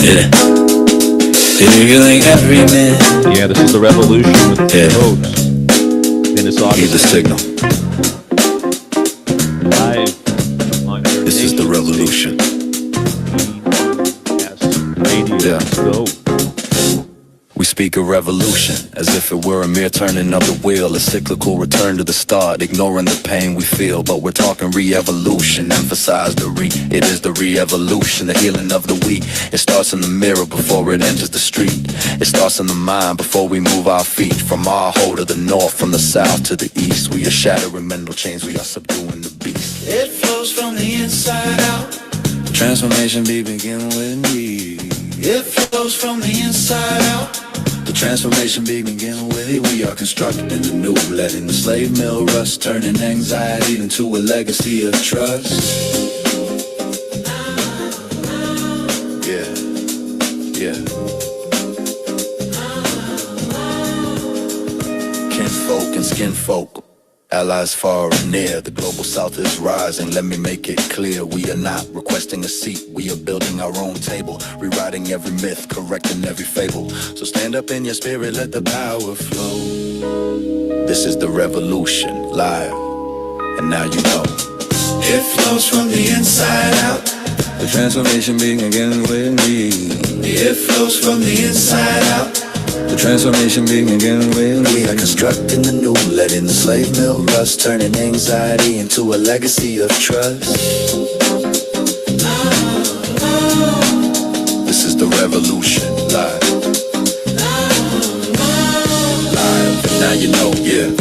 Yeah. Feel like every man. Yeah, this is the revolution with Yeah. host. Dennis He's a Augustine, signal. live on Air This is the Nation revolution. Radio. Yeah. Let's go. We speak of revolution as if it were a mere turning of the wheel, a cyclical return to the start, ignoring the pain we feel. But we're talking re-evolution, emphasize the it is the re-evolution, the healing of the weak. It starts in the mirror before it enters the street. It starts in the mind before we move our feet. From our hole to the north, from the south to the east, we are shattering mental chains, we are subduing the beast. It flows from the inside out. Transformation begin with me. It flows from the inside out. The transformation begin with it. We are constructing the new, letting the slave mill rust, turning anxiety into a legacy of trust. Yeah, yeah. Kinfolk and skinfolk, allies far and near. The global south is rising, let me make it clear. We are not requesting a seat, we are building our own table, rewriting every myth, correcting every fable. So stand up in your spirit, let the power flow. This is the revolution, live, and now you know. It flows from the inside out. The transformation begin with me. It flows from the inside out. The transformation begin with me. We are constructing the new, letting the slave mill rust, turning anxiety into a legacy of trust. This is the revolution, live. Live, and now you know, yeah.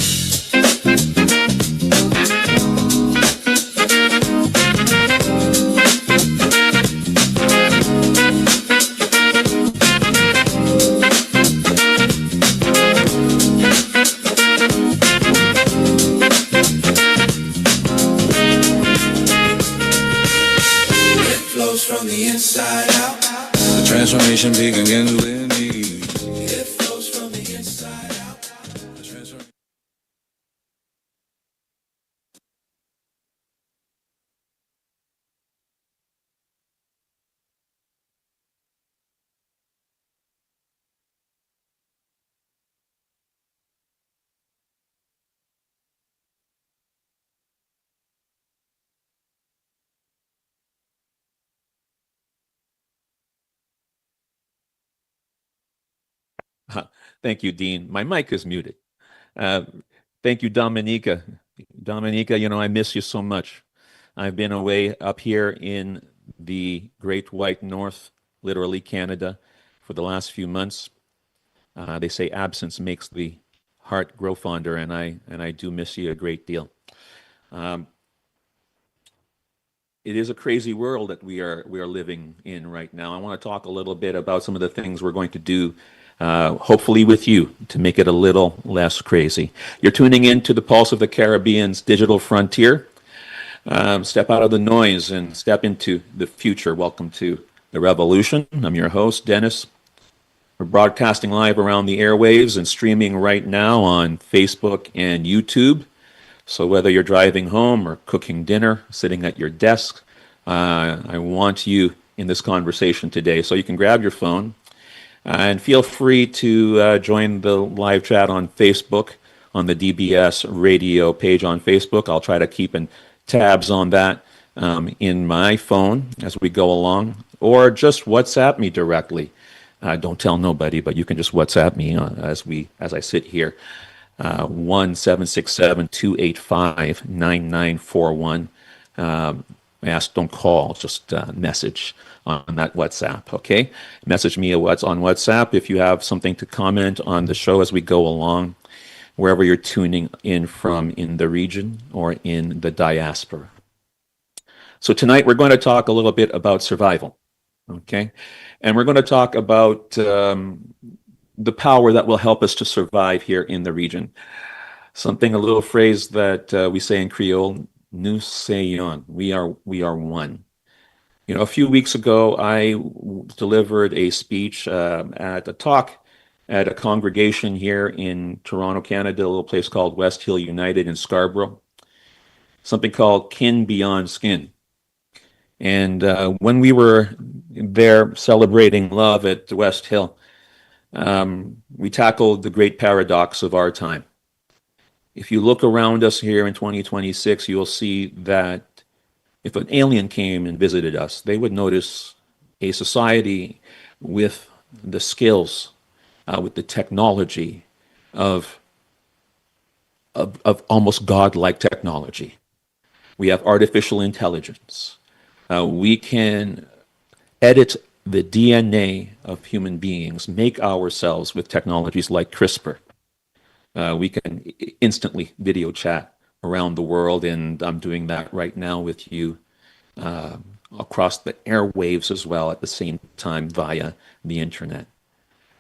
From the inside out. The transformation begins with me. It flows from the inside out. The transformation. Thank you, Dean. My mic is muted. Uh, Thank you, Dominica. Dominica, I miss you so much. I've been away up here in the Great White North, literally Canada, for the last few months. They say absence makes the heart grow fonder, and I do miss you a great deal. Um, it is a crazy world that we are living in right now. I want to talk a little bit about some of the things we're going to do, hopefully with you, to make it a little less crazy. You're tuning in to the Pulse of the Caribbean's digital frontier. Step out of the noise and step into the future. Welcome to the revolution. I'm your host, Dennis. We're broadcasting live around the airwaves and streaming right now on Facebook and YouTube. So whether you're driving home or cooking dinner, sitting at your desk, I want you in this conversation today. So you can grab your phone and feel free to join the live chat on Facebook, on the DBS radio page on Facebook. I'll try to keep tabs on that in my phone as we go along, or just WhatsApp me directly. Don't tell nobody, but you can just WhatsApp me as I sit here. 1-767-285-9941. Don't call, just message on that WhatsApp, okay? Message me on WhatsApp if you have something to comment on the show as we go along, wherever you're tuning in from in the region or in the diaspora. So tonight we're going to talk a little bit about survival, okay? And we're going to talk about the power that will help us to survive here in the region. A little phrase that we say in Creole, nous sommes, we are one. A few weeks ago, I delivered a speech at a talk at a congregation here in Toronto, Canada, a little place called West Hill United in Scarborough. Something called Kin Beyond Skin. And when we were there celebrating love at West Hill, we tackled the great paradox of our time. If you look around us here in 2026, you'll see that if an alien came and visited us, they would notice a society with the skills, with the technology of, of almost godlike technology. We have artificial intelligence. We can edit the DNA of human beings, make ourselves with technologies like CRISPR. We can instantly video chat around the world, and I'm doing that right now with you across the airwaves as well at the same time via the internet.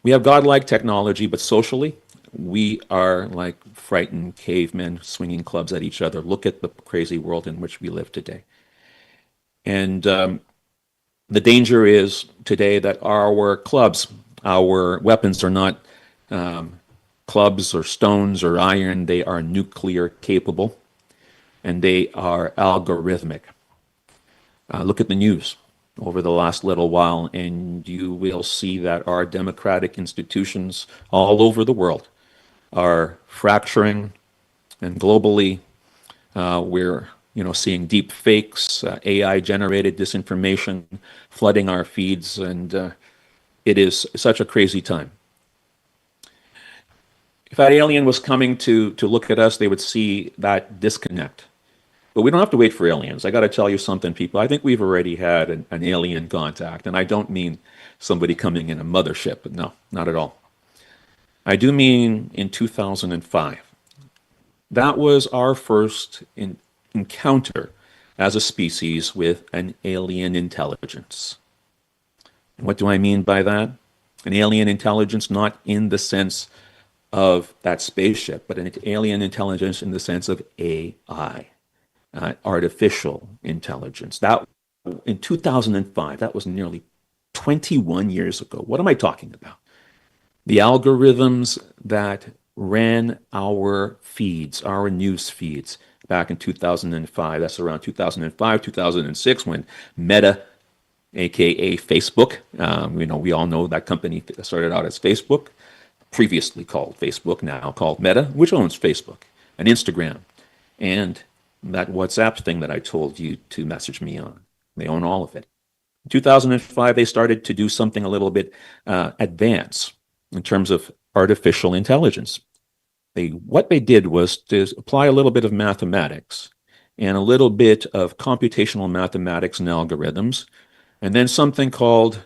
We have godlike technology, but socially, we are like frightened cavemen swinging clubs at each other. Look at the crazy world in which we live today. And the danger is today that our clubs, our weapons are not clubs or stones or iron, they are nuclear capable and they are algorithmic. Look at the news over the last little while, and you will see that our democratic institutions all over the world are fracturing, and globally, we're seeing deep fakes, AI generated disinformation flooding our feeds, and it is such a crazy time. If that alien was coming to look at us, they would see that disconnect. But we don't have to wait for aliens. I got to tell you something, people. I think we've already had an alien contact, and I don't mean somebody coming in a mothership. But no, not at all. I do mean in 2005. That was our first encounter as a species with an alien intelligence. What do I mean by that? An alien intelligence, not in the sense of that spaceship, but an alien intelligence in the sense of AI. Artificial intelligence. That in 2005, that was nearly 21 years ago. What am I talking about? The algorithms that ran our feeds, our news feeds back in 2005. That's around 2005, 2006 when Meta, aka Facebook, we all know that company started out as Facebook, previously called Facebook, now called Meta, which owns Facebook and Instagram and that WhatsApp thing that I told you to message me on. They own all of it. In 2005, they started to do something a little bit advanced in terms of artificial intelligence. What they did was to apply a little bit of mathematics and a little bit of computational mathematics and algorithms, and then something called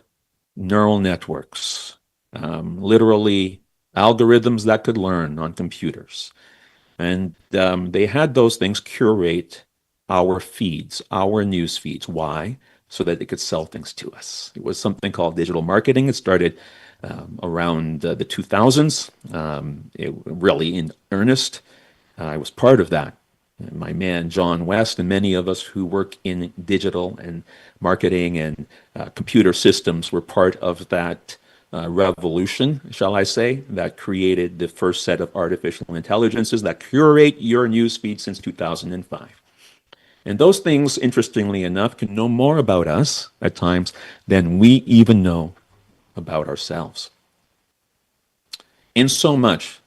neural networks, literally algorithms that could learn on computers. And they had those things curate our feeds, our news feeds. Why? So that they could sell things to us. It was something called digital marketing. It started around the 2000s, really in earnest. I was part of that. My man, John West, and many of us who work in digital and marketing and computer systems were part of that revolution, shall I say, that created the first set of artificial intelligences that curate your newsfeed since 2005. And those things, interestingly enough, can know more about us at times than we even know about ourselves. In so much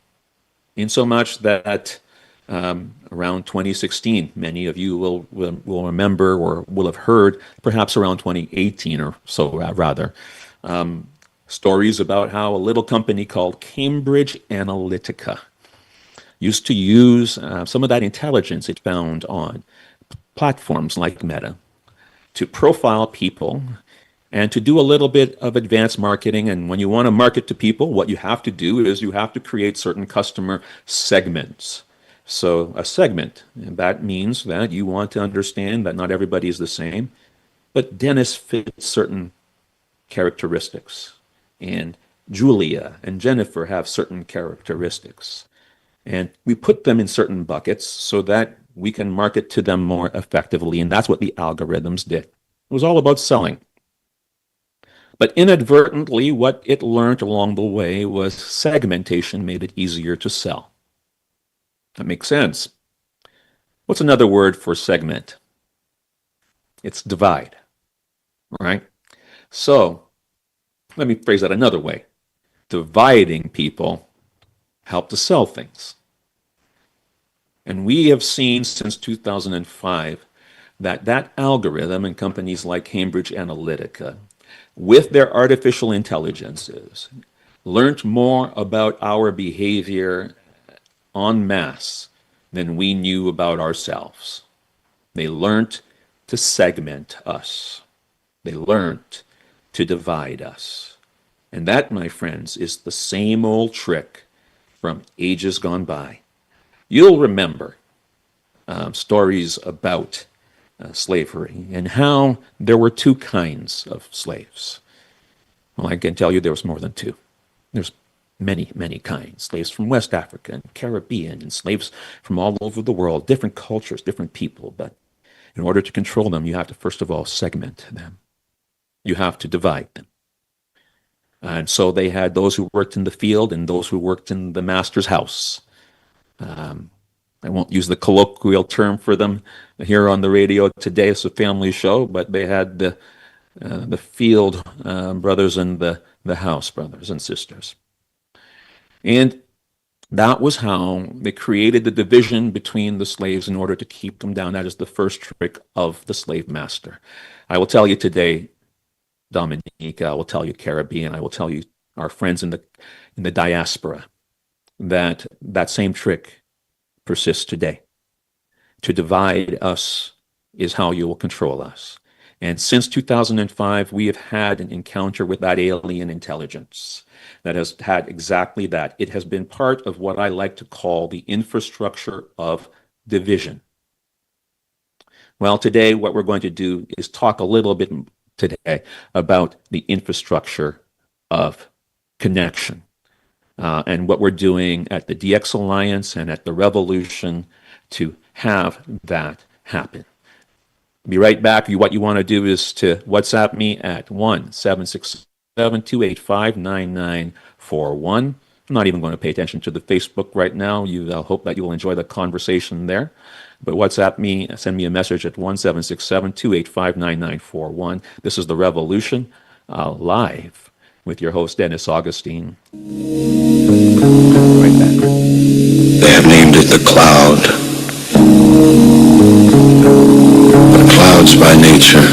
that around 2016, many of you will remember or will have heard, perhaps around 2018 or so, rather, stories about how a little company called Cambridge Analytica used to use some of that intelligence it found on platforms like Meta to profile people and to do a little bit of advanced marketing. And when you want to market to people, what you have to do is you have to create certain customer segments. So a segment, and that means that you want to understand that not everybody is the same, but Dennis fits certain characteristics. And Julia and Jennifer have certain characteristics. And we put them in certain buckets so that we can market to them more effectively. And that's what the algorithms did. It was all about selling. But inadvertently, what it learned along the way was segmentation made it easier to sell. That makes sense. What's another word for segment? It's divide. right? So let me phrase that another way. Dividing people help to sell things. And we have seen since 2005 that that algorithm in companies like Cambridge Analytica, with their artificial intelligences, learned more about our behavior en masse than we knew about ourselves. They learned to segment us. They learned to divide us. And that, my friends, is the same old trick from ages gone by. You'll remember stories about slavery and how there were two kinds of slaves. Well, I can tell you there was more than two. There's many, many kinds. Slaves from West Africa and Caribbean, and slaves from all over the world, different cultures, different people. But in order to control them, you have to first of all segment them. You have to divide them. And so they had those who worked in the field and those who worked in the master's house. I won't use the colloquial term for them here on the radio today. It's a family show, but they had the field brothers and the house brothers and sisters. And that was how they created the division between the slaves in order to keep them down. That is the first trick of the slave master. I will tell you today, Dominica, I will tell you Caribbean, I will tell you our friends in the diaspora, that that same trick persists today. To divide us is how you will control us. And since 2005, we have had an encounter with that alien intelligence that has had exactly that. It has been part of what I like to call the infrastructure of division. Well, today, what we're going to do is talk a little bit today about the infrastructure of connection and what we're doing at the DX Alliance and at the Revolution to have that happen. Be right back. What you want to do is to WhatsApp me at 1-767-285-9941. I'm not even going to pay attention to the Facebook right now. I hope that you will enjoy the conversation there. But WhatsApp me, send me a message at 1-767-285-9941. This is The Revolution, live with your host, Dennis Augustine. Right back. They have named it the cloud. But clouds by nature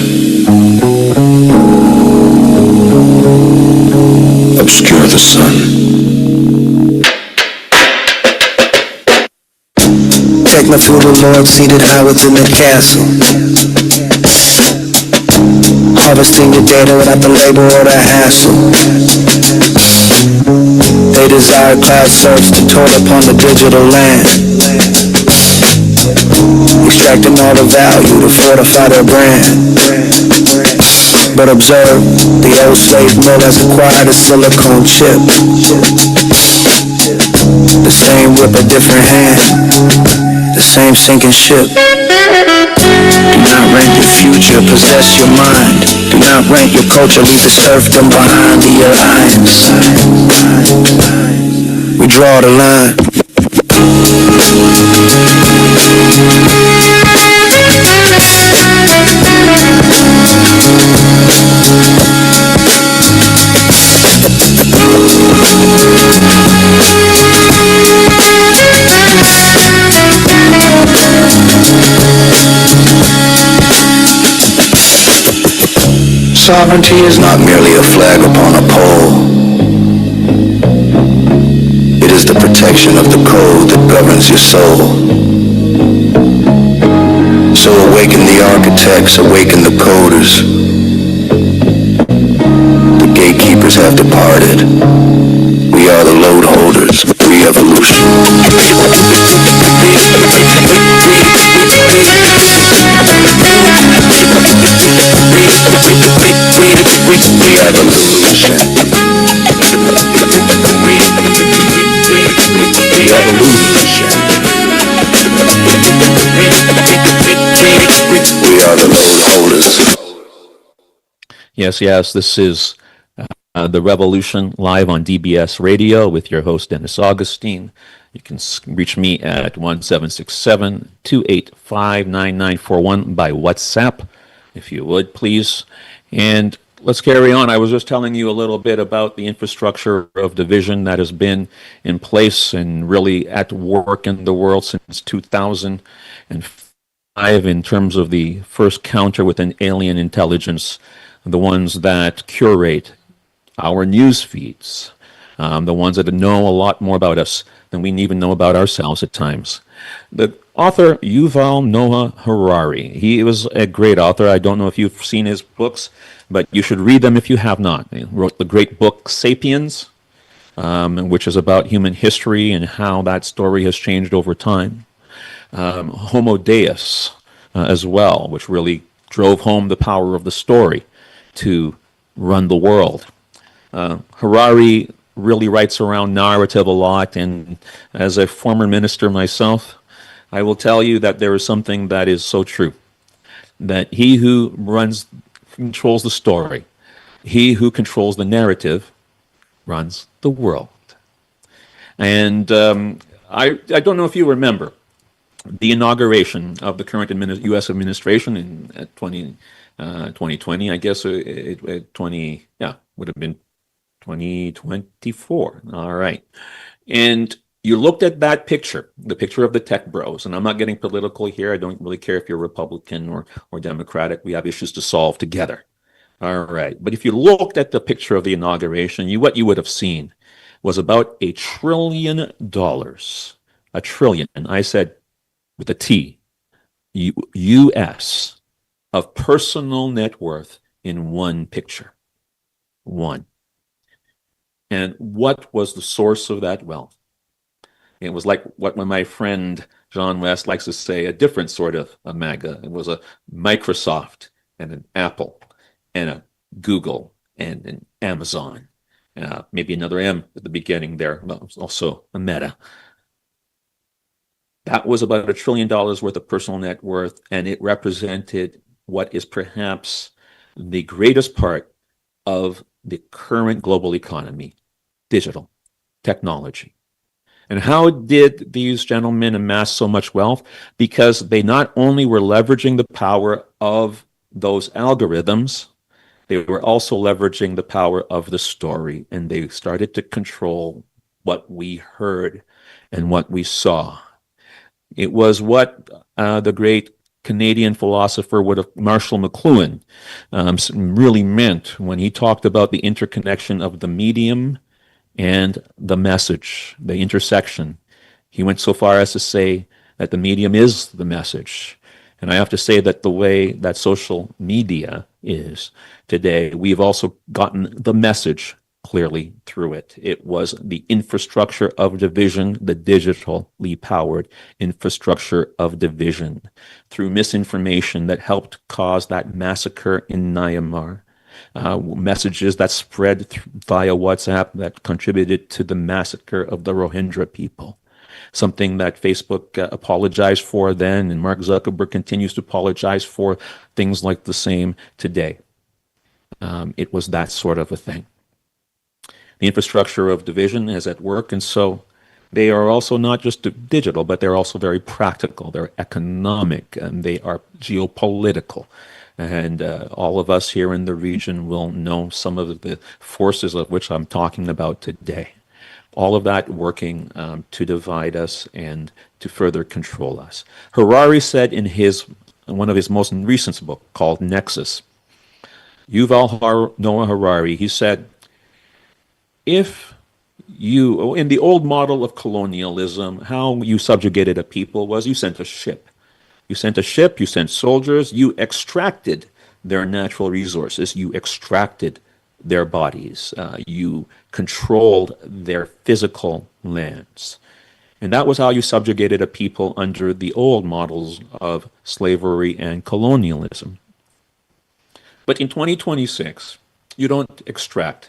obscure the sun. Take me through the Lord seated high within the castle, harvesting your data without the labor or the hassle. They desire cloud search to toil upon the digital land, extracting all the value to fortify their brand. But observe, the old slave mill has acquired a silicone chip. The same whip, a different hand, the same sinking ship. Do not rent your future, possess your mind. Do not rent your culture, leave the serfdom behind the alliance. We draw the line. Sovereignty is not merely a flag upon a pole. It is the protection of the code that governs your soul. So awaken the architects, awaken the coders. The gatekeepers have departed. We are the load holders. Re-evolution. We are the load holders. Yes, this is The Revolution live on DBS Radio with your host, Dennis Augustine. You can reach me at 1-767-285-9941 by WhatsApp, if you would, please. And let's carry on. I was just telling you a little bit about the infrastructure of division that has been in place and really at work in the world since 2005 in terms of the first counter with an alien intelligence, the ones that curate our news feeds, the ones that know a lot more about us than we even know about ourselves at times. The author Yuval Noah Harari, he was a great author. I don't know if you've seen his books, but you should read them if you have not. He wrote the great book Sapiens, which is about human history and how that story has changed over time. Homo Deus as well, which really drove home the power of the story to run the world. Harari really writes around narrative a lot, and as a former minister myself, I will tell you that there is something that is so true, that he who controls the story, he who controls the narrative, runs the world. And I don't know if you remember the inauguration of the current U.S. administration in 2020, I guess would have been 2024. All right. And you looked at that picture, the picture of the tech bros, and I'm not getting political here. I don't really care if you're Republican or Democratic. We have issues to solve together. All right. But if you looked at the picture of the inauguration, what you would have seen was about $1 trillion. A trillion. And I said with a T, U.S. of personal net worth in one picture. One. And what was the source of that wealth? It was like what my friend John West likes to say, a different sort of a MAGA. It was a Microsoft and an Apple and a Google and an Amazon. Maybe another M at the beginning there, also a Meta. That was about $1 trillion worth of personal net worth, and it represented what is perhaps the greatest part of the current global economy, digital technology. And how did these gentlemen amass so much wealth? Because they not only were leveraging the power of those algorithms, they were also leveraging the power of the story, and they started to control what we heard and what we saw. It was what the great Canadian philosopher Marshall McLuhan really meant when he talked about the interconnection of the medium and the message, the intersection. He went so far as to say that the medium is the message. And I have to say that the way that social media is today, we've also gotten the message clearly through it. It was the infrastructure of division, the digitally powered infrastructure of division through misinformation that helped cause that massacre in Myanmar. Messages that spread via WhatsApp that contributed to the massacre of the Rohingya people. Something that Facebook apologized for then, and Mark Zuckerberg continues to apologize for things like the same today. It was that sort of a thing. The infrastructure of division is at work, and so they are also not just digital, but they're also very practical. They're economic, and they are geopolitical. And all of us here in the region will know some of the forces of which I'm talking about today. All of that working to divide us and to further control us. Harari said in one of his most recent books called Nexus, Yuval Noah Harari, he said, if you, in the old model of colonialism, how you subjugated a people was you sent a ship. You sent a ship, you sent soldiers, you extracted their natural resources, you extracted their bodies, you controlled their physical lands. And that was how you subjugated a people under the old models of slavery and colonialism. But in 2026, you don't extract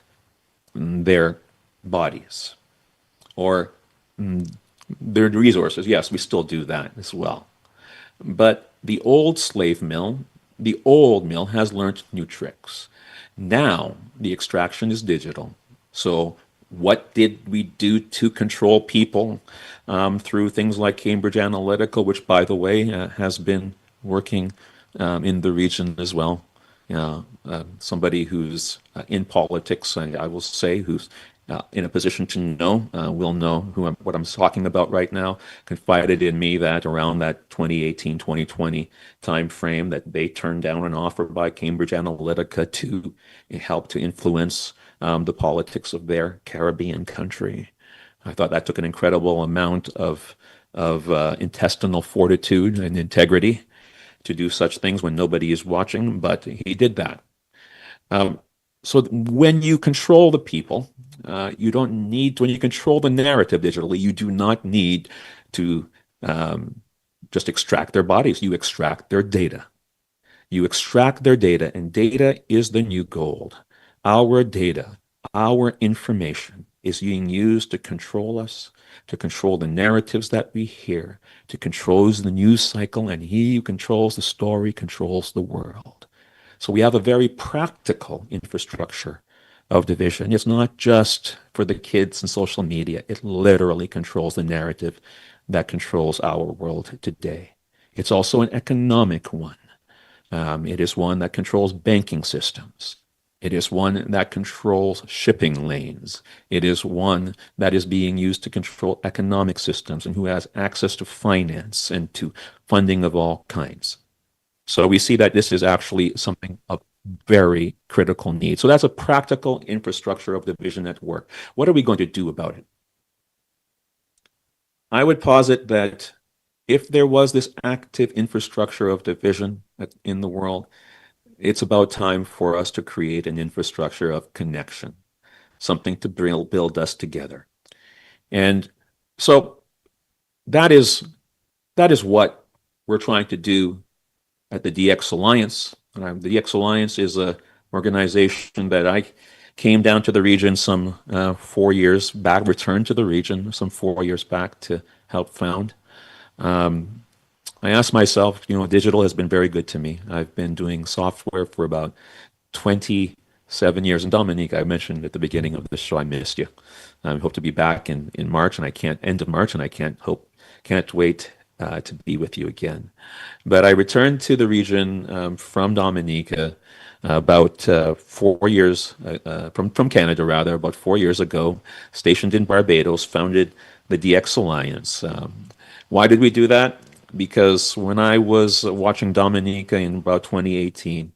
their bodies or their resources. Yes, we still do that as well. But the old mill has learned new tricks. Now the extraction is digital. So what did we do to control people through things like Cambridge Analytica, which, by the way, has been working in the region as well? Somebody who's in politics, and I will say who's in a position to know, will know what I'm talking about right now, confided in me that around that 2018, 2020 time frame that they turned down an offer by Cambridge Analytica to help to influence the politics of their Caribbean country. I thought that took an incredible amount of intestinal fortitude and integrity to do such things when nobody is watching, but he did that. So when you control the people, you don't need, when you control the narrative digitally, you do not need to just extract their bodies. You extract their data. You extract their data, and data is the new gold. Our data, our information is being used to control us, to control the narratives that we hear, to control the news cycle, and he who controls the story controls the world. So we have a very practical infrastructure of division. It's not just for the kids and social media. It literally controls the narrative that controls our world today. It's also an economic one. It is one that controls banking systems. It is one that controls shipping lanes. It is one that is being used to control economic systems and who has access to finance and to funding of all kinds. So we see that this is actually something of very critical need. So that's a practical infrastructure of division at work. What are we going to do about it? I would posit that if there was this active infrastructure of division in the world, it's about time for us to create an infrastructure of connection, something to build us together. And so that is what we're trying to do at the DX Alliance. The DX Alliance is an organization that I came down to the region some 4 years back, returned to the region some 4 years back to help found. I asked myself, digital has been very good to me. I've been doing software for about 27 years. And Dominique, I mentioned at the beginning of the show, I missed you. I hope to be back in March, and end of March, and I can't wait to be with you again. But I returned to the region from Dominica about 4 years, from Canada rather, about 4 years ago, stationed in Barbados, founded the DX Alliance. Why did we do that? Because when I was watching Dominica in about 2018,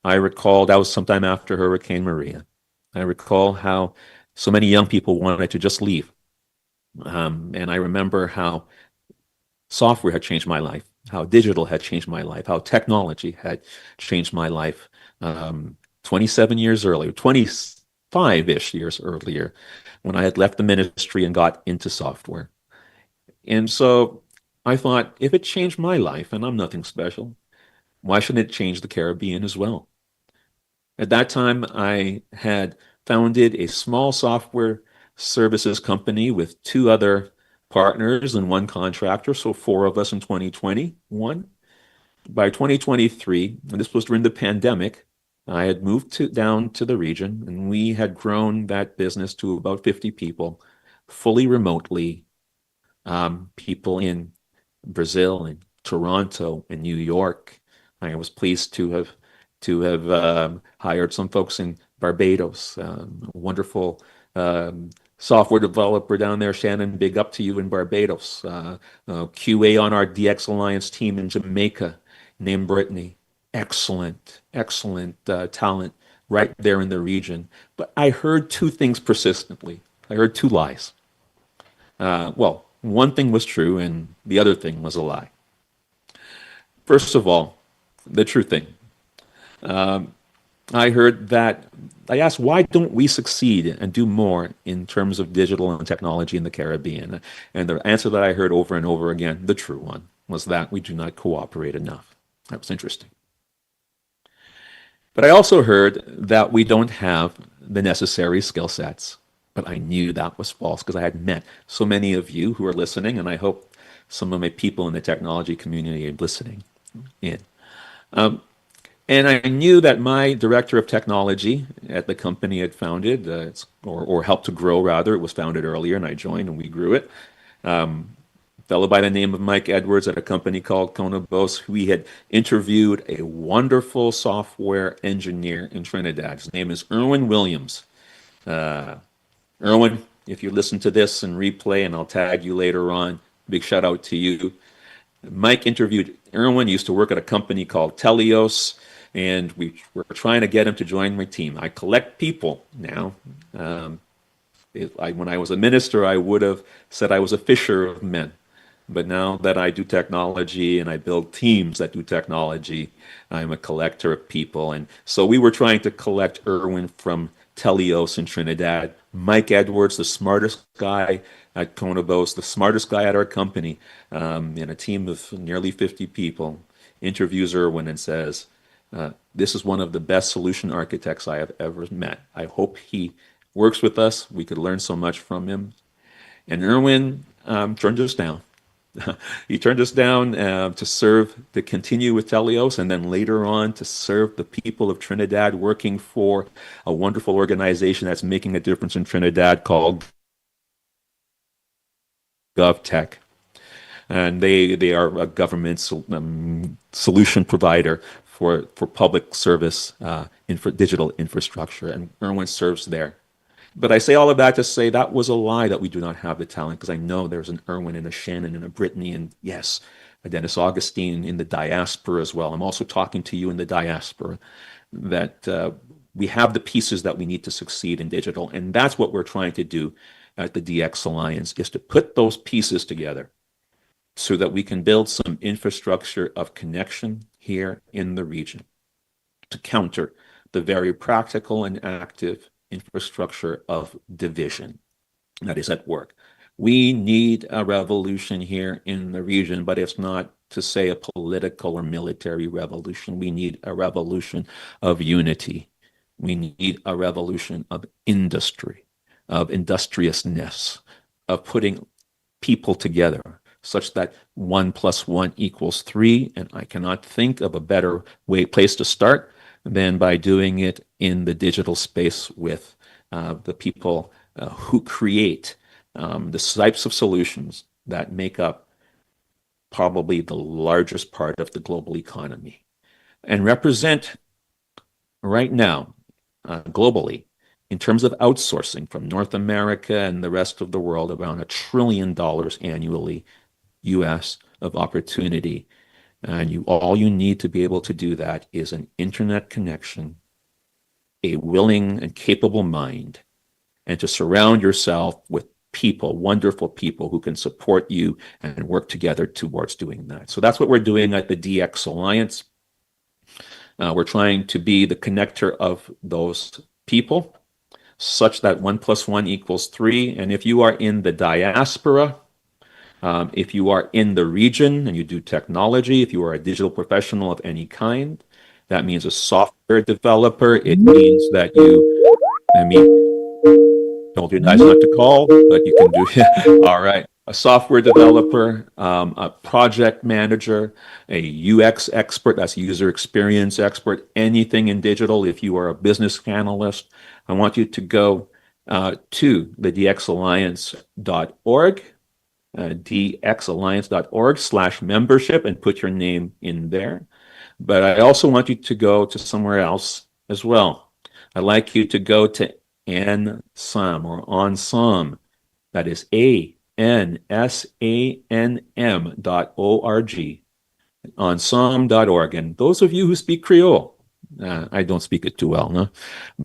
I recall that was sometime after Hurricane Maria. I recall how so many young people wanted to just leave. And I remember how software had changed my life, how digital had changed my life, how technology had changed my life 27 years earlier, 25-ish years earlier, when I had left the ministry and got into software. And so I thought, if it changed my life, and I'm nothing special, why shouldn't it change the Caribbean as well? At that time, I had founded a small software services company with 2 other partners and 1 contractor, so 4 of us in 2021. By 2023, and this was during the pandemic, I had moved down to the region, and we had grown that business to about 50 people, fully remotely, people in Brazil and Toronto and New York. I was pleased to have hired some folks in Barbados, a wonderful software developer down there, Shannon, big up to you in Barbados. QA on our DX Alliance team in Jamaica named Brittany. Excellent talent right there in the region. But I heard 2 things persistently. I heard 2 lies. Well, one thing was true and the other thing was a lie. First of all, the true thing. I heard that, I asked, why don't we succeed and do more in terms of digital and technology in the Caribbean? And the answer that I heard over and over again, the true one, was that we do not cooperate enough. That was interesting. But I also heard that we don't have the necessary skill sets. But I knew that was false because I had met so many of you who are listening, and I hope some of my people in the technology community are listening in. And I knew that my director of technology at the company had founded, or helped to grow rather, it was founded earlier and I joined and we grew it. fellow by the name of Mike Edwards at a company called Conobos. We had interviewed a wonderful software engineer in Trinidad. His name is Erwin Williams. Erwin, if you listen to this and replay, and I'll tag you later on, big shout out to you. Mike interviewed Erwin. He used to work at a company called Telios, and we were trying to get him to join my team. I collect people now. When I was a minister, I would have said I was a fisher of men. But now that I do technology and I build teams that do technology, I'm a collector of people. And so we were trying to collect Erwin from Telios in Trinidad, Mike Edwards, the smartest guy at Conobos, the smartest guy at our company, in a team of nearly 50 people, interviews Erwin and says, this is one of the best solution architects I have ever met. I hope he works with us. We could learn so much from him. And Erwin turned us down. He turned us down to continue with Telios, and then later on to serve the people of Trinidad, working for a wonderful organization that's making a difference in Trinidad called GovTech. And they are a government solution provider for public service digital infrastructure, and Erwin serves there. But I say all of that to say that was a lie that we do not have the talent, because I know there's an Erwin and a Shannon and a Brittany and, yes, a Dennis Augustine in the diaspora as well. I'm also talking to you in the diaspora, that we have the pieces that we need to succeed in digital. And that's what we're trying to do at the DX Alliance, is to put those pieces together so that we can build some infrastructure of connection here in the region to counter the very practical and active infrastructure of division that is at work. We need a revolution here in the region, but it's not to say a political or military revolution. We need a revolution of unity. We need a revolution of industry, of industriousness, of putting people together such that 1 + 1 = 3. And I cannot think of a better place to start than by doing it in the digital space with the people who create the types of solutions that make up probably the largest part of the global economy and represent right now globally, in terms of outsourcing from North America and the rest of the world, around $1 trillion annually US of opportunity. And all you need to be able to do that is an internet connection, a willing and capable mind, and to surround yourself with people, wonderful people who can support you and work together towards doing that. So that's what we're doing at the DX Alliance. We're trying to be the connector of those people such that 1 + 1 = 3. And if you are in the diaspora, if you are in the region and you do technology, if you are a digital professional of any kind, that means a software developer. It means that told you guys not to call, but you can do it. All right. A software developer, a project manager, a UX expert, that's user experience expert, anything in digital. If you are a business analyst, I want you to go to the dxalliance.org. dxalliance.org/membership and put your name in there. But I also want you to go to somewhere else as well. I'd like you to go to ANSAM or Ensemble. That is ANSANM.org. Ensemble.org. And those of you who speak Creole, I don't speak it too well, no?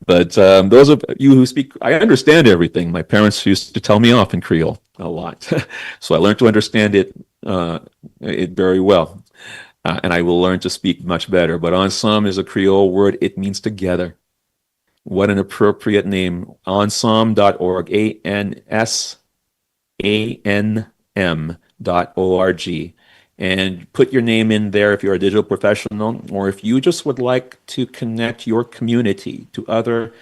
But those of you who speak, I understand everything. My parents used to tell me off in Creole a lot. So I learned to understand it very well. And I will learn to speak much better. But ensemble is a Creole word. It means together. What an appropriate name. Ensemble.org. ANSANM.org. And put your name in there if you're a digital professional, or if you just would like to connect your community to other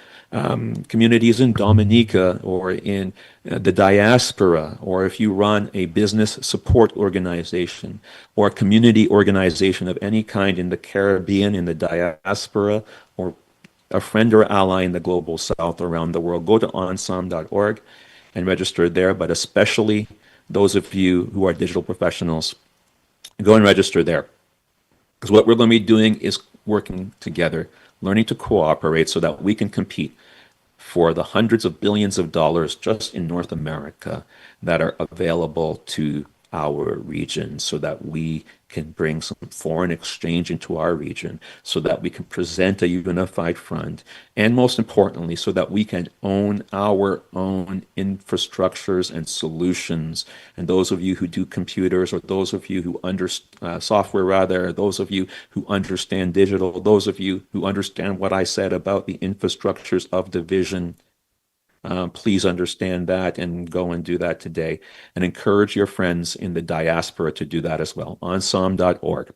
communities in Dominica or in the diaspora, or if you run a business support organization or a community organization of any kind in the Caribbean, in the diaspora, or a friend or ally in the global south around the world, go to ensemble.org and register there, but especially those of you who are digital professionals, go and register there. Because what we're going to be doing is working together, learning to cooperate so that we can compete for the hundreds of billions of dollars just in North America that are available to our region, so that we can bring some foreign exchange into our region, so that we can present a unified front, and most importantly, so that we can own our own infrastructures and solutions. And those of you who do computers, or those of you who software rather, those of you who understand digital, those of you who understand what I said about the infrastructures of division, please understand that and go and do that today, and encourage your friends in the diaspora to do that as well. Ensom.org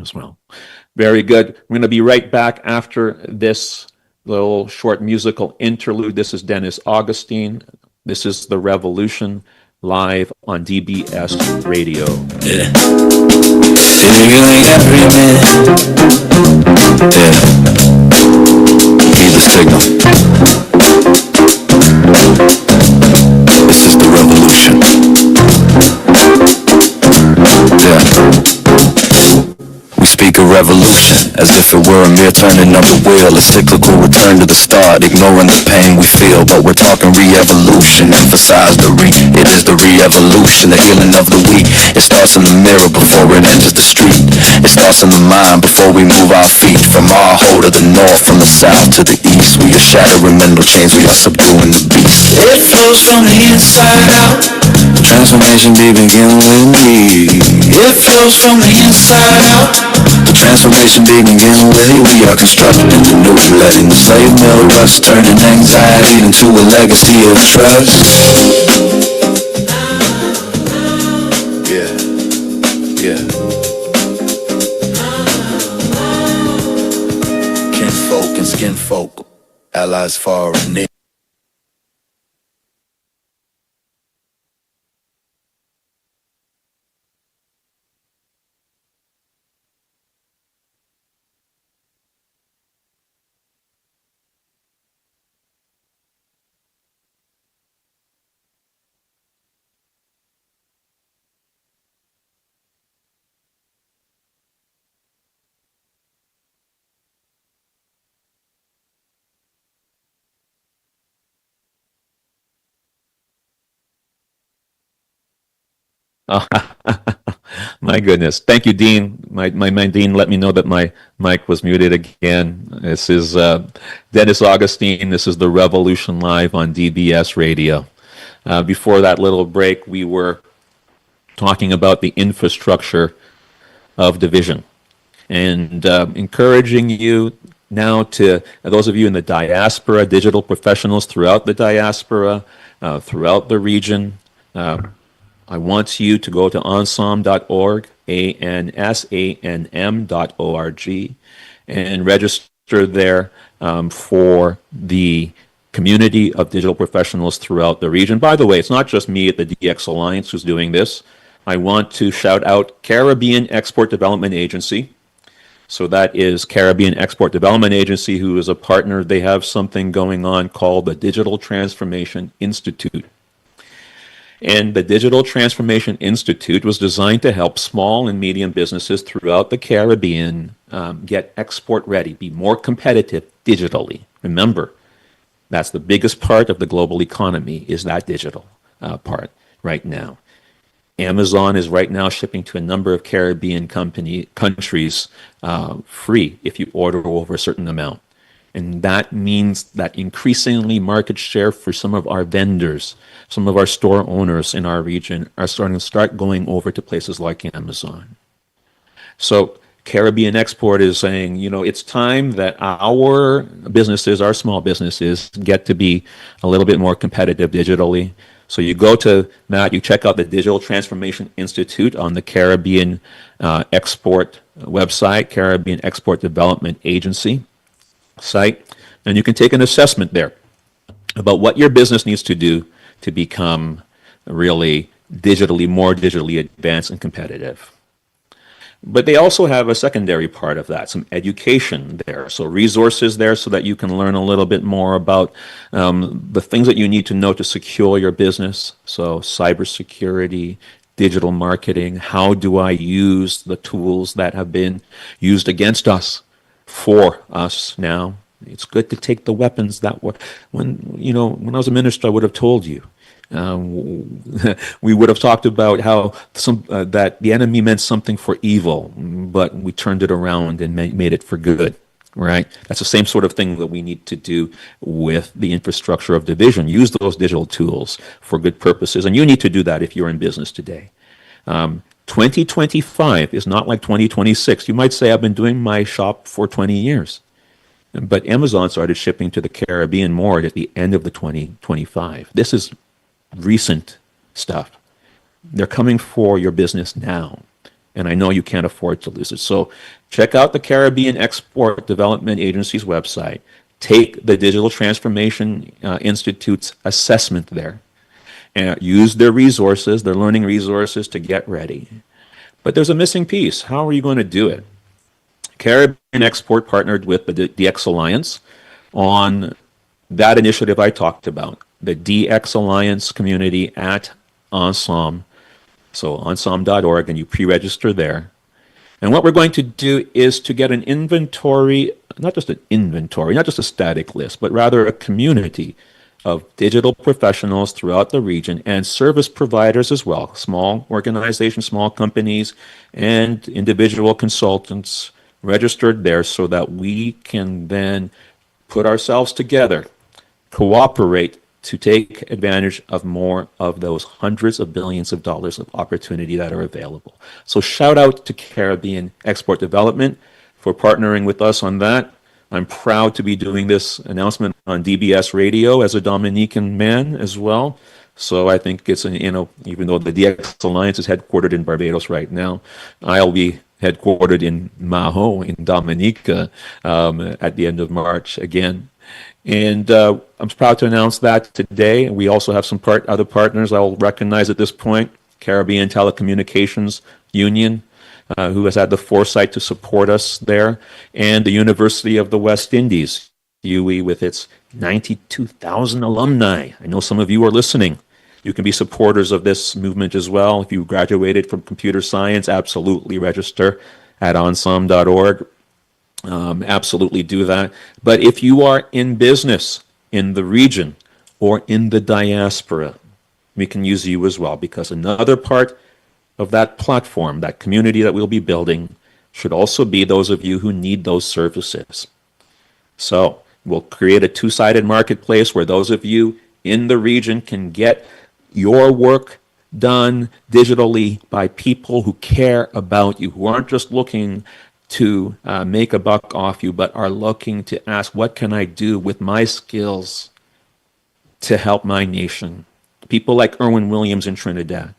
as well. Very good. We're going to be right back after this little short musical interlude. This is Dennis Augustine. This is The Revolution, live on DBS Radio. Yeah. Every man. Yeah. Need the signal. This is the revolution. Yeah. We speak of revolution as if it were a mere turning of the wheel, a cyclical return to the start, ignoring the pain we feel. But we're talking re-evolution, emphasize the it is the re-evolution, the healing of the weak. It starts in the mirror before it enters the street. It starts in the mind before we move our feet. From our whole to the north, from the south to the east, we are shattering mental chains, we are subduing the beast. It flows from the inside out. Transformation begin with me. It flows from the inside out. The transformation begin with me. We are constructing the new, letting the slave mill rust, turning anxiety into a legacy of trust. Yeah, yeah. Kinfolk and skinfolk, allies far and near. Oh, my goodness. Thank you, Dean. My Dean let me know that my mic was muted again. This is Dennis Augustine. This is The Revolution, live on DBS Radio. Before that little break, we were talking about the infrastructure of division, and encouraging you now to, those of you in the diaspora, digital professionals throughout the diaspora, throughout the region, I want you to go to ansom.org, ANSANM.org, and register there for the community of digital professionals throughout the region. By the way, it's not just me at the DX Alliance who's doing this. I want to shout out Caribbean Export Development Agency. So that is Caribbean Export Development Agency, who is a partner. They have something going on called the Digital Transformation Institute. And the Digital Transformation Institute was designed to help small and medium businesses throughout the Caribbean get export ready, be more competitive digitally. Remember, that's the biggest part of the global economy, is that digital part right now. Amazon is right now shipping to a number of Caribbean countries free if you order over a certain amount. And that means that increasingly market share for some of our vendors, some of our store owners in our region are starting to going over to places like Amazon. So Caribbean Export is saying, you know, it's time that our businesses, our small businesses, get to be a little bit more competitive digitally. So you go to that, you check out the Digital Transformation Institute on the Caribbean Export website, Caribbean Export Development Agency site, and you can take an assessment there about what your business needs to do to become really more digitally advanced and competitive. But they also have a secondary part of that, some education there. So resources there so that you can learn a little bit more about the things that you need to know to secure your business. So cybersecurity, digital marketing, how do I use the tools that have been used against us for us now? It's good to take the weapons that were, when I was a minister, I would have told you. We would have talked about how that the enemy meant something for evil, but we turned it around and made it for good, right? That's the same sort of thing that we need to do with the infrastructure of division. Use those digital tools for good purposes, and you need to do that if you're in business today. 2025 is not like 2026. You might say, I've been doing my shop for 20 years. But Amazon started shipping to the Caribbean more at the end of the 2025. This is recent stuff. They're coming for your business now. And I know you can't afford to lose it. So check out the Caribbean Export Development Agency's website. Take the Digital Transformation Institute's assessment there. And use their resources, their learning resources to get ready. But there's a missing piece. How are you going to do it? Caribbean Export partnered with the DX Alliance on that initiative I talked about, the DX Alliance community at Ensemble. So ensemble.org, and you pre-register there. And what we're going to do is to get an inventory, not just a static list, but rather a community of digital professionals throughout the region and service providers as well, small organizations, small companies, and individual consultants registered there so that we can then put ourselves together, cooperate to take advantage of more of those hundreds of billions of dollars of opportunity that are available. So shout out to Caribbean Export Development for partnering with us on that. I'm proud to be doing this announcement on DBS Radio as a Dominican man as well. So I think it's, even though the DX Alliance is headquartered in Barbados right now, I'll be headquartered in Maho in Dominica at the end of March again. And I'm proud to announce that today. We also have some other partners I'll recognize at this point. Caribbean Telecommunications Union, who has had the foresight to support us there, and the University of the West Indies, UE, with its 92,000 alumni. I know some of you are listening. You can be supporters of this movement as well. If you graduated from computer science, absolutely register at ensemble.org. Absolutely do that. But if you are in business in the region or in the diaspora, we can use you as well, because another part of that platform, that community that we'll be building, should also be those of you who need those services. So we'll create a two-sided marketplace where those of you in the region can get your work done digitally by people who care about you, who aren't just looking to make a buck off you, but are looking to ask, what can I do with my skills to help my nation? People like Irwin Williams in Trinidad,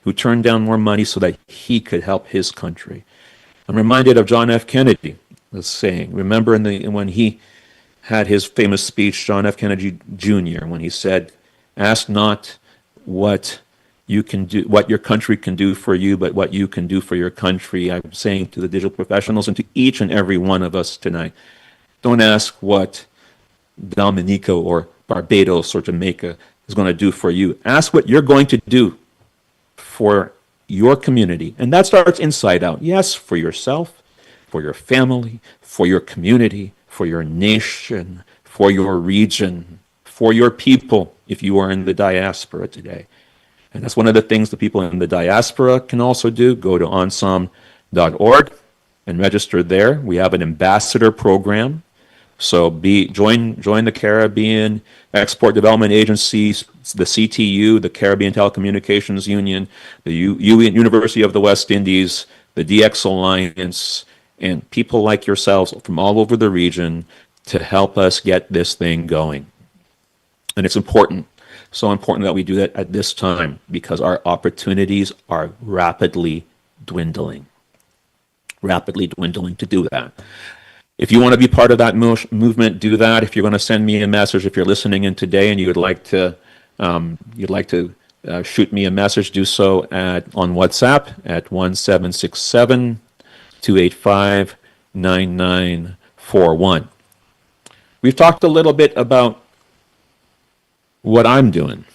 who turned down more money so that he could help his country. I'm reminded of John F. Kennedy was saying, remember when he had his famous speech, John F. Kennedy Jr., when he said, ask not what you can do, what your country can do for you, but what you can do for your country. I'm saying to the digital professionals and to each and every one of us tonight, don't ask what Dominica or Barbados or Jamaica is going to do for you. Ask what you're going to do for your community. And that starts inside out. Yes, for yourself, for your family, for your community, for your nation, for your region, for your people, if you are in the diaspora today. And that's one of the things the people in the diaspora can also do. Go to ensemble.org and register there. We have an ambassador program. So join the Caribbean Export Development Agencies, the CTU, the Caribbean Telecommunications Union, the University of the West Indies, the DX Alliance, and people like yourselves from all over the region to help us get this thing going. And it's important, so important that we do that at this time, because our opportunities are rapidly dwindling to do that. If you want to be part of that movement, do that. If you're going to send me a message, if you're listening in today and you'd like to shoot me a message, do so on WhatsApp at 1767 285-9941. We've talked a little bit about what I'm doing.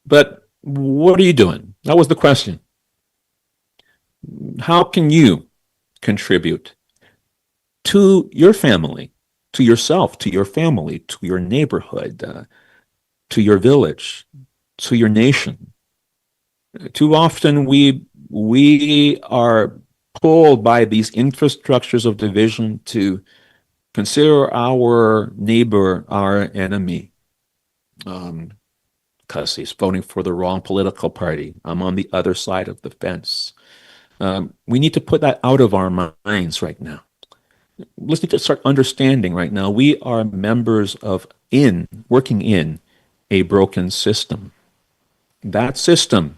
But what are you doing? That was the question. How can you contribute to your family, to yourself, to your family, to your neighborhood, to your village, to your nation? Too often we are pulled by these infrastructures of division to consider our neighbor our enemy. Because he's voting for the wrong political party. I'm on the other side of the fence. We need to put that out of our minds right now. Let's need to start understanding right now we are members of working in a broken system. That system,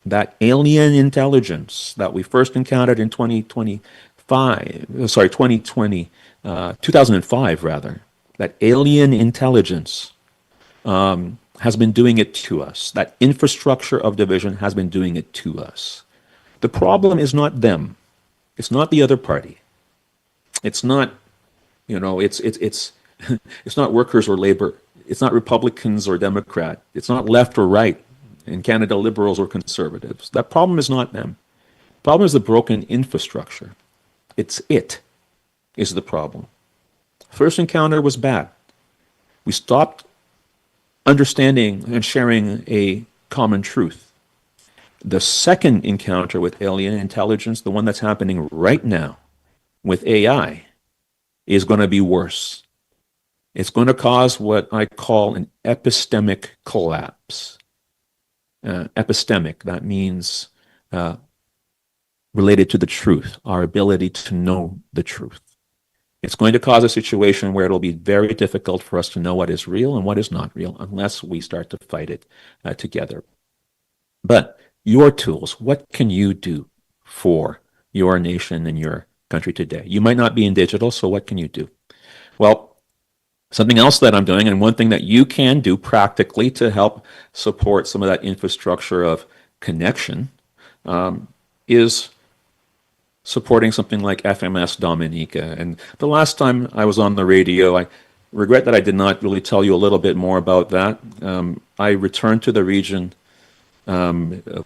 that alien intelligence that we first encountered in 2005 rather, that alien intelligence has been doing it to us. That infrastructure of division has been doing it to us. The problem is not them. It's not the other party. It's not, it's not workers or labor. It's not Republicans or Democrat. It's not left or right. In Canada, liberals or conservatives. That problem is not them. The problem is the broken infrastructure. It is the problem. First encounter was bad. We stopped understanding and sharing a common truth. The second encounter with alien intelligence, the one that's happening right now with AI, is going to be worse. It's going to cause what I call an epistemic collapse. Epistemic, that means related to the truth, our ability to know the truth. It's going to cause a situation where it'll be very difficult for us to know what is real and what is not real unless we start to fight it together. But your tools, what can you do for your nation and your country today? You might not be in digital, so what can you do? Well, something else that I'm doing, and one thing that you can do practically to help support some of that infrastructure of connection, is supporting something like FMS Dominica. And the last time I was on the radio, I regret that I did not really tell you a little bit more about that. I returned to the region, as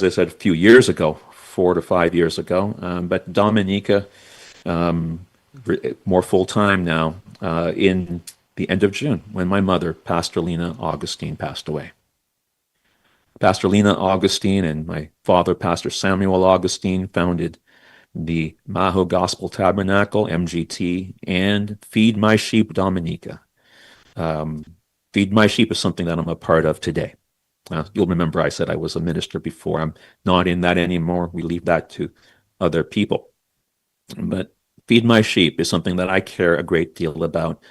I said, a few years ago, 4 to 5 years ago. But Dominica, more full-time now, in the end of June, when my mother, Pastor Lena Augustine, passed away. Pastor Lena Augustine and my father, Pastor Samuel Augustine, founded the Maho Gospel Tabernacle, MGT, and Feed My Sheep Dominica. Feed My Sheep is something that I'm a part of today. You'll remember I said I was a minister before. I'm not in that anymore. We leave that to other people. But Feed My Sheep is something that I care a great deal about.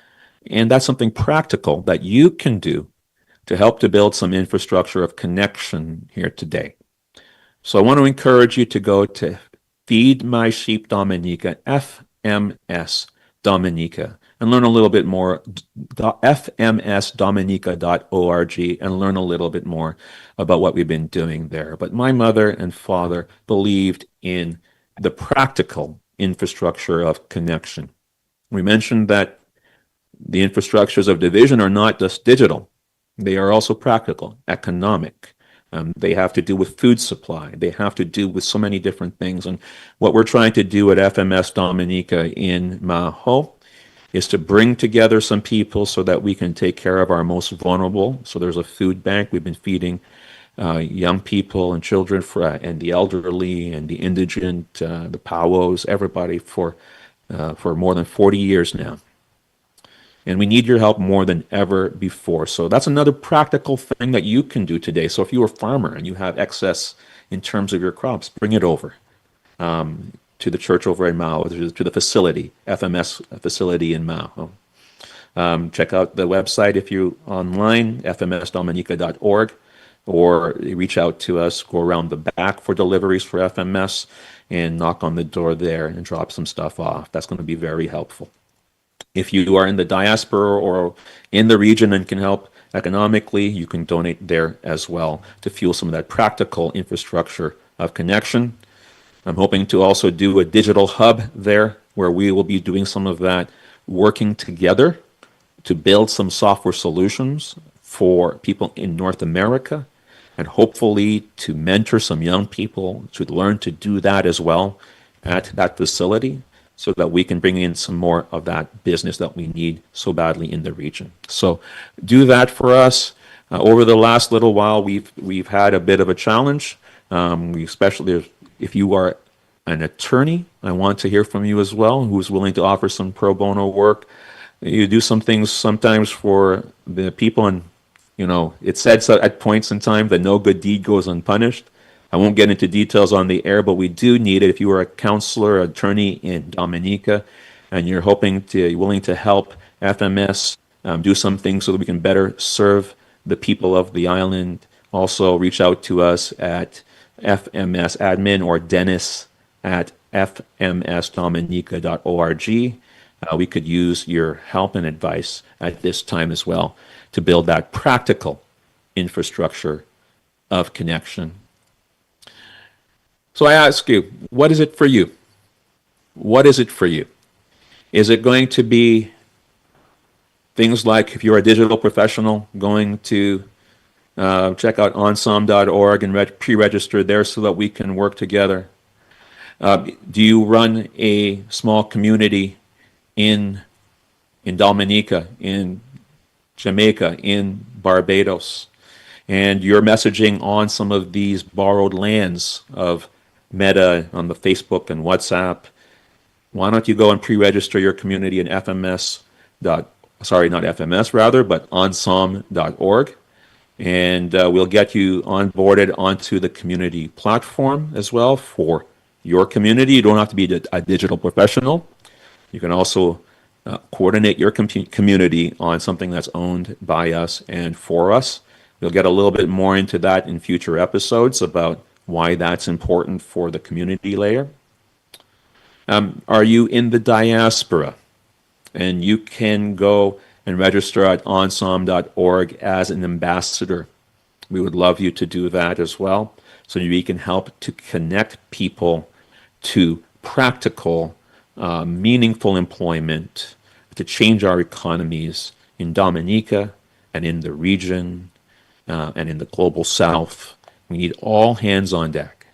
And that's something practical that you can do to help to build some infrastructure of connection here today. So I want to encourage you to go to Feed My Sheep Dominica, FMS Dominica, and learn a little bit more, fmsdominica.org, and learn a little bit more about what we've been doing there. But my mother and father believed in the practical infrastructure of connection. We mentioned that the infrastructures of division are not just digital. They are also practical, economic. They have to do with food supply. They have to do with so many different things. And what we're trying to do at FMS Dominica in Maho is to bring together some people so that we can take care of our most vulnerable. So there's a food bank. We've been feeding young people and children and the elderly and the indigent, the POWs, everybody for more than 40 years now. And we need your help more than ever before. So that's another practical thing that you can do today. So if you're a farmer and you have excess in terms of your crops, bring it over to the church over in Mao, to the facility, FMS facility in Mao. Check out the website if you're online, fmsdominica.org, or reach out to us, go around the back for deliveries for FMS, and knock on the door there and drop some stuff off. That's going to be very helpful. If you are in the diaspora or in the region and can help economically, you can donate there as well to fuel some of that practical infrastructure of connection. I'm hoping to also do a digital hub there where we will be doing some of that, working together to build some software solutions for people in North America, and hopefully to mentor some young people to learn to do that as well at that facility, so that we can bring in some more of that business that we need so badly in the region. So do that for us. Over the last little while, we've had a bit of a challenge. We especially, if you are an attorney, I want to hear from you as well, who's willing to offer some pro bono work. You do some things sometimes for the people, and it's said at points in time that no good deed goes unpunished. I won't get into details on the air, but we do need it. If you are a counselor, attorney in Dominica, and you're willing to help FMS do some things so that we can better serve the people of the island, also reach out to us at FMS admin or Dennis at fmsdominica.org. We could use your help and advice at this time as well to build that practical infrastructure of connection. So I ask you, what is it for you? What is it for you? Is it going to be things like, if you're a digital professional, going to check out ensemble.org and pre-register there so that we can work together? Do you run a small community in Dominica, in Jamaica, in Barbados, and you're messaging on some of these borrowed lands of Meta on the Facebook and WhatsApp? Why don't you go and pre-register your community in ensemble.org, and we'll get you onboarded onto the community platform as well for your community. You don't have to be a digital professional. You can also coordinate your community on something that's owned by us and for us. We'll get a little bit more into that in future episodes about why that's important for the community layer. Are you in the diaspora? And you can go and register at ensemble.org as an ambassador. We would love you to do that as well, so we can help to connect people to practical, meaningful employment, to change our economies in Dominica and in the region and in the global south. We need all hands on deck.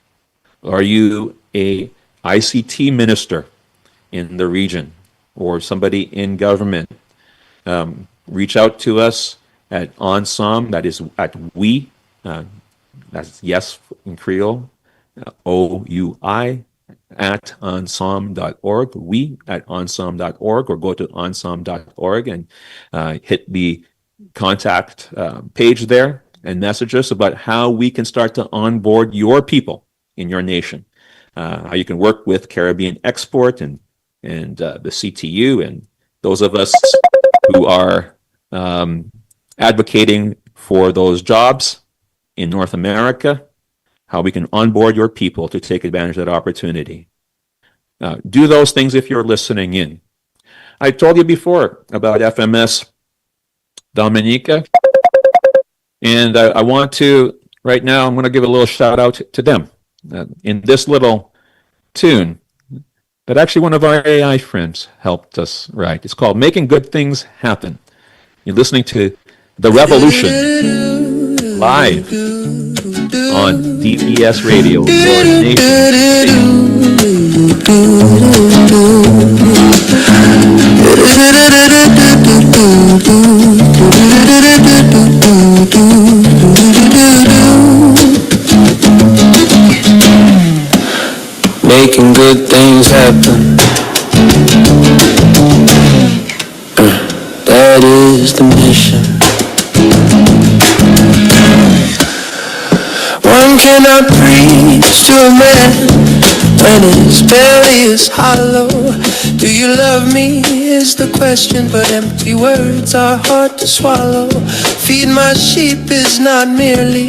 Are you a ICT minister in the region or somebody in government? Reach out to us at Ensemble, that is at we, that's yes in Creole, OUI, at ensemble.org, we at ensemble.org, or go to ensemble.org and hit the contact page there and message us about how we can start to onboard your people in your nation, how you can work with Caribbean Export and the CTU and those of us who are advocating for those jobs in North America, how we can onboard your people to take advantage of that opportunity. Do those things if you're listening in. I told you before about FMS Dominica, and I want to, right now, I'm going to give a little shout out to them in this little tune that actually one of our AI friends helped us write. It's called Making Good Things Happen. You're listening to The Revolution live on DPS Radio, your nation. Making good things happen. That is the mission. One cannot preach to a man when his belly is hollow. Do you love me is the question, but empty words are hard to swallow. Feed my sheep is not merely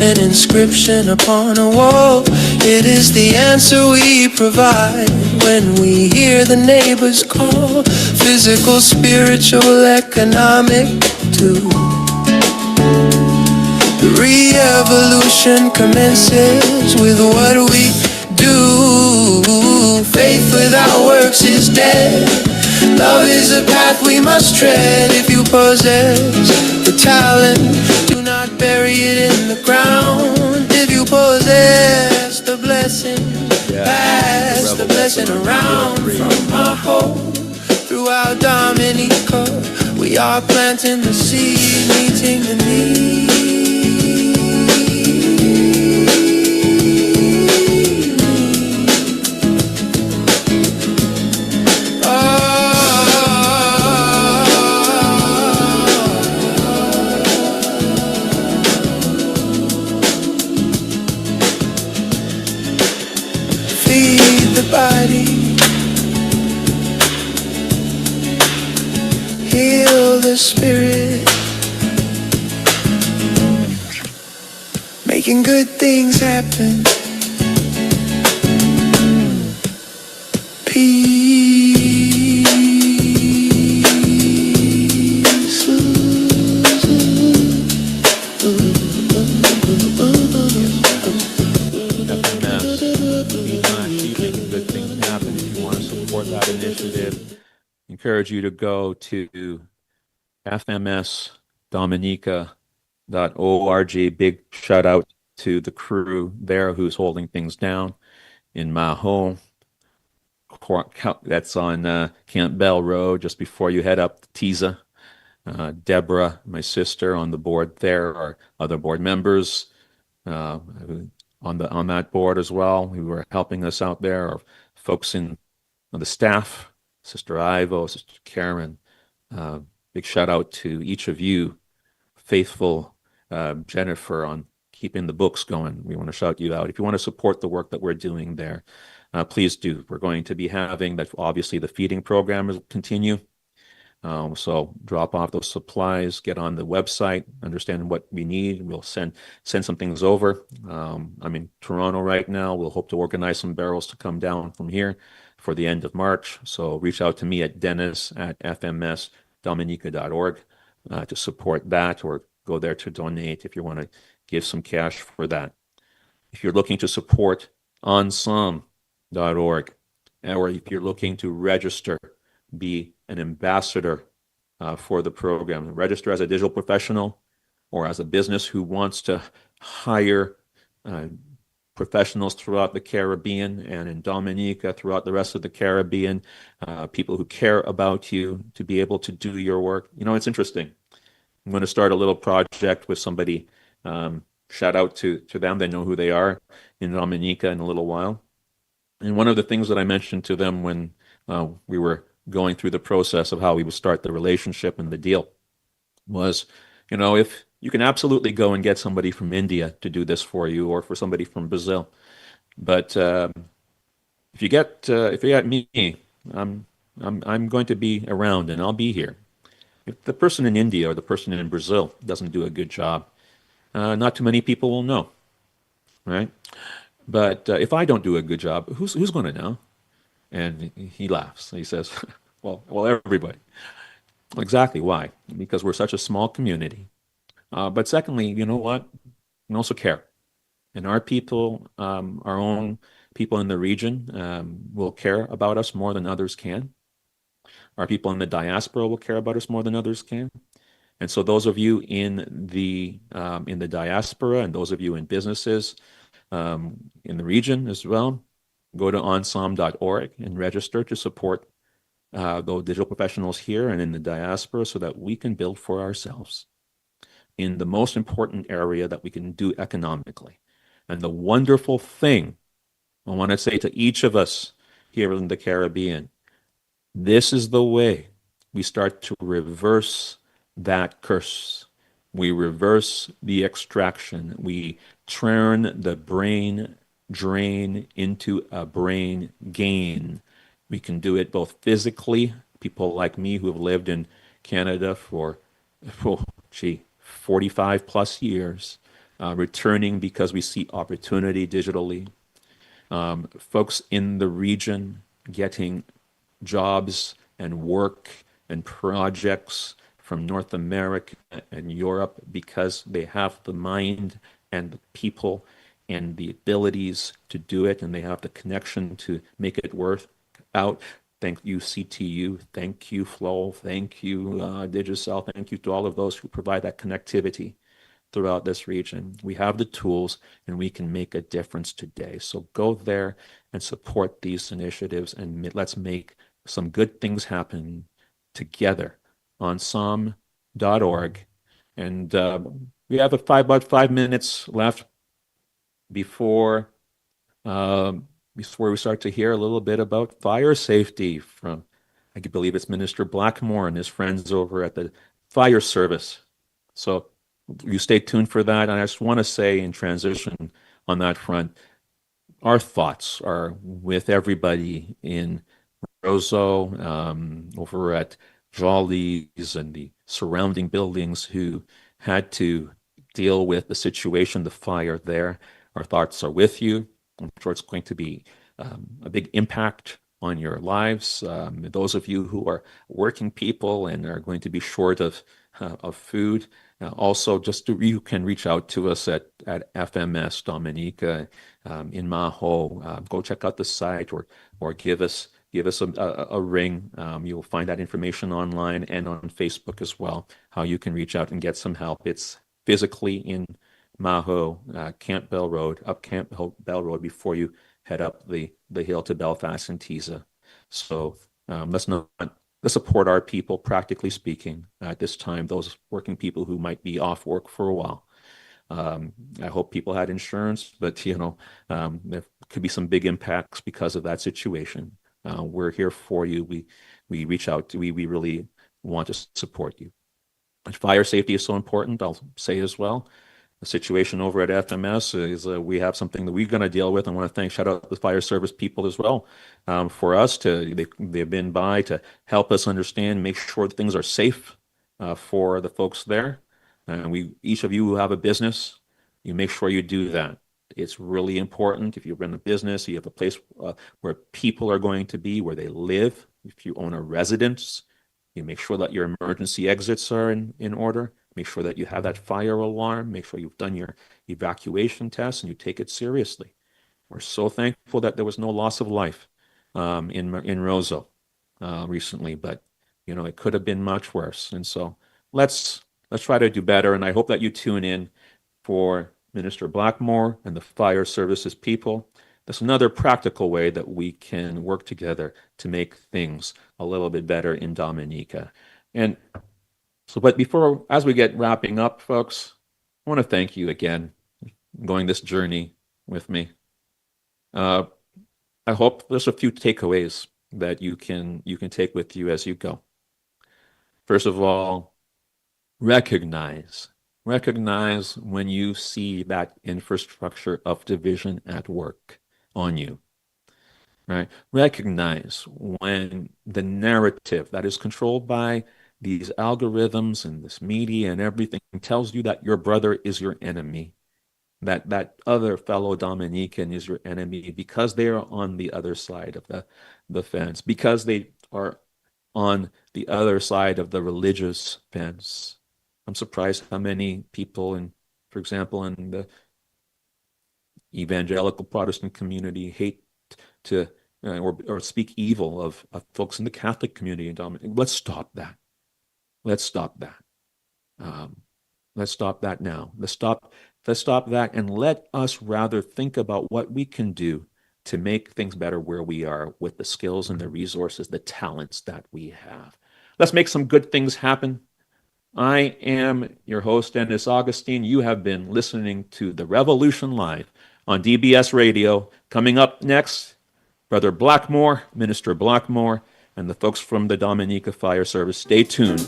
an inscription upon a wall. It is the answer we provide when we hear the neighbors call. Physical, spiritual, economic too. The re-evolution commences with what we do. Faith without works is dead. Love is a path we must tread. If you possess the talent, do not bury it in the ground. If you possess the blessing, pass the blessing around. From our home throughout Dominica, we are planting the seed, meeting the need. Feed the body, heal the spirit, making good things happen. Peace. Making good things happen. If you want to support that initiative, encourage you to go to fmsdominica.org. Big shout out to the crew there who's holding things down in Maho. That's on Campbell Road, just before you head up to Tiza. Deborah, my sister, on the board there, our other board members on that board as well, who are helping us out there, our folks on the staff, Sister Ivo, Sister Karen. Big shout out to each of you, faithful Jennifer, on keeping the books going. We want to shout you out. If you want to support the work that we're doing there, please do. We're going to be having that. Obviously, the feeding program will continue. So drop off those supplies, get on the website, understand what we need. We'll send some things over. I'm in Toronto right now. We'll hope to organize some barrels to come down from here for the end of March. So reach out to me at dennis@fmsdominica.org to support that, or go there to donate if you want to give some cash for that. If you're looking to support ensemble.org, or if you're looking to register, be an ambassador for the program, register as a digital professional or as a business who wants to hire professionals throughout the Caribbean and in Dominica, throughout the rest of the Caribbean, people who care about you to be able to do your work. You know, it's interesting. I'm going to start a little project with somebody. Shout out to them. They know who they are in Dominica in a little while. And one of the things that I mentioned to them when we were going through the process of how we would start the relationship and the deal was, you know, if you can absolutely go and get somebody from India to do this for you, or for somebody from Brazil, but if you get me, I'm going to be around and I'll be here. If the person in India or the person in Brazil doesn't do a good job, not too many people will know, right? But if I don't do a good job, who's going to know? And he laughs. He says, well, everybody. Exactly. Why? Because we're such a small community. But secondly, you know what? We also care. And our people, our own people in the region, will care about us more than others can. Our people in the diaspora will care about us more than others can. And so those of you in the diaspora, and those of you in businesses in the region as well, go to ensemble.org and register to support those digital professionals here and in the diaspora, so that we can build for ourselves in the most important area that we can do economically. And the wonderful thing I want to say to each of us here in the Caribbean, this is the way we start to reverse that curse. We reverse the extraction. We turn the brain drain into a brain gain. We can do it both physically, people like me who have lived in Canada for 45 plus years, returning because we see opportunity digitally. Folks in the region getting jobs and work and projects from North America and Europe because they have the mind and the people and the abilities to do it, and they have the connection to make it worth out. Thank you, CTU. Thank you, Flow. Thank you, Digicel. Thank you to all of those who provide that connectivity throughout this region. We have the tools, and we can make a difference today. So go there and support these initiatives, and let's make some good things happen together on psalm.org. And we have about 5 minutes left before we start to hear a little bit about fire safety from, I believe it's Minister Blackmore and his friends over at the fire service. So you stay tuned for that. And I just want to say in transition on that front, our thoughts are with everybody in Roseau, over at Jolly's and the surrounding buildings who had to deal with the situation, the fire there. Our thoughts are with you. I'm sure it's going to be a big impact on your lives. Those of you who are working people and are going to be short of food, also you can reach out to us at FMS Dominica in Maho. Go check out the site or give us a ring. You'll find that information online and on Facebook as well, how you can reach out and get some help. It's physically in Maho, Campbell Road, up Campbell Road before you head up the hill to Belfast and Teesa. So let's support our people, practically speaking, at this time, those working people who might be off work for a while. I hope people had insurance, but there could be some big impacts because of that situation. We're here for you. We reach out to, we really want to support you. And fire safety is so important, I'll say as well. The situation over at FMS is we have something that we're going to deal with. I want to shout out the fire service people as well for us they've been by to help us understand, make sure that things are safe for the folks there. And each of you who have a business, you make sure you do that. It's really important. If you run a business, you have a place where people are going to be, where they live. If you own a residence, you make sure that your emergency exits are in order. Make sure that you have that fire alarm. Make sure you've done your evacuation test and you take it seriously. We're so thankful that there was no loss of life in Roseau recently, but it could have been much worse. And so let's try to do better. And I hope that you tune in for Minister Blackmore and the fire services people. That's another practical way that we can work together to make things a little bit better in Dominica. And so, but as we get wrapping up, folks, I want to thank you again for going this journey with me. I hope there's a few takeaways that you can take with you as you go. First of all, recognize when you see that infrastructure of division at work on you. Right? Recognize when the narrative that is controlled by these algorithms and this media and everything tells you that your brother is your enemy, that other fellow Dominican is your enemy because they are on the other side of the fence, because they are on the other side of the religious fence. I'm surprised how many people, for example, in the evangelical Protestant community hate to or speak evil of folks in the Catholic community. Let's stop that. Let's stop that. Let's stop that now. Let's stop that, and let us rather think about what we can do to make things better where we are with the skills and the resources, the talents that we have. Let's make some good things happen. I am your host, Dennis Augustine. You have been listening to The Revolution Live on DBS Radio. Coming up next, Brother Blackmore, Minister Blackmore, and the folks from the Dominica Fire Service. Stay tuned.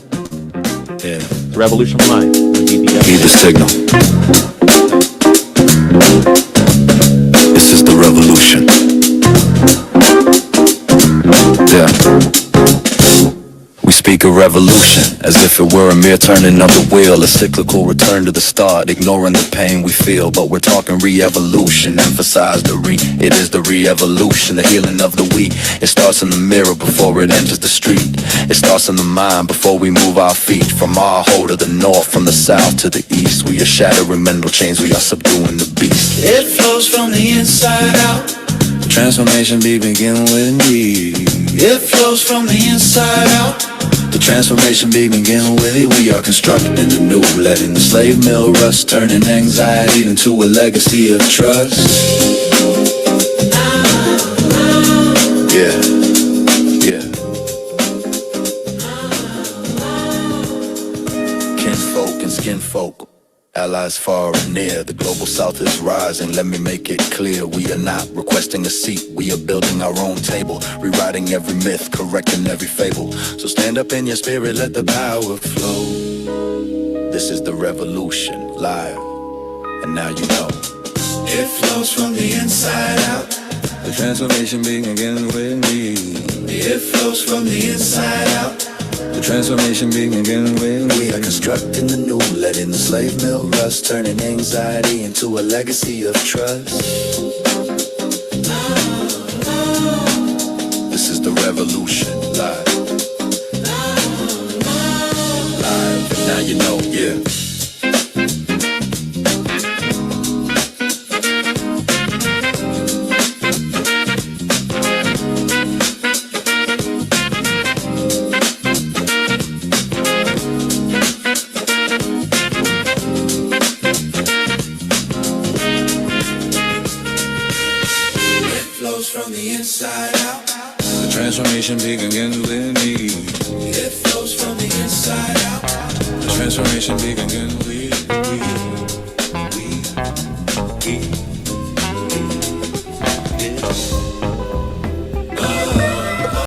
Yeah. The Revolution Live on DBS. Need the signal. This is the revolution. Yeah. We speak speak of revolution as if it were a mere turning of the wheel, a cyclical return to the start, ignoring the pain we feel. But we're talking re-evolution, emphasize the it is the re-evolution, the healing of the we. It starts in the mirror before it enters the street. It starts in the mind before we move our feet. From our hole to the north, from the south to the east, we are shattering mental chains, we are subduing the beast. It flows from the inside out. The transformation begin with me. It flows from the inside out. The transformation begin with it. We are constructing the new, letting the slave mill rust, turning anxiety into a legacy of trust. Yeah, yeah. Kinfolk and skinfolk, allies far and near. The global south is rising, let me make it clear. We are not requesting a seat, we are building our own table, rewriting every myth, correcting every fable. So stand up in your spirit, let the power flow. This is the revolution, live, and now you know. It flows from the inside out. The transformation begin with me. It flows from the inside out. The transformation begin with me. We are constructing the new, letting the slave mill rust, turning anxiety into a legacy of trust. This is the revolution, live. Live, now you know, yeah. From the inside out. The transformation begins with me. It flows from the inside out. The transformation begins with me.